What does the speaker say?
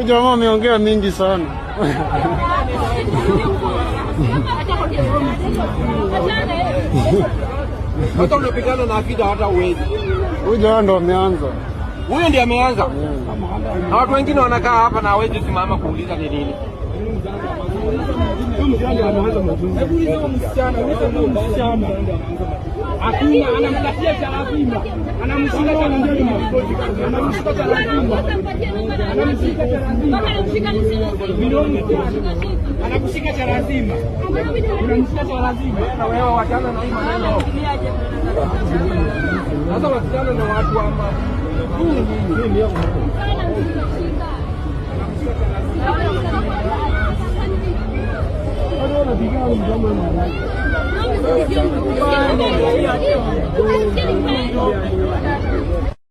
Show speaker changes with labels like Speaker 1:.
Speaker 1: jamaa ameongea mingi sana.
Speaker 2: Hata unapigana na akida hata uwezi.
Speaker 1: Huyu jamaa ndo ameanza.
Speaker 2: Huyu ndiye ameanza. Na watu wengine wanakaa hapa na hawezi simama kuuliza ni nini.
Speaker 3: Hakuna anamkatia cha lazima. Anamshika cha lazima. Anamshika cha lazima. Anamshika cha lazima. Anakushika cha lazima. Unamshika cha lazima.
Speaker 2: Na wewe wachana na hii maneno. Sasa wachana na watu ama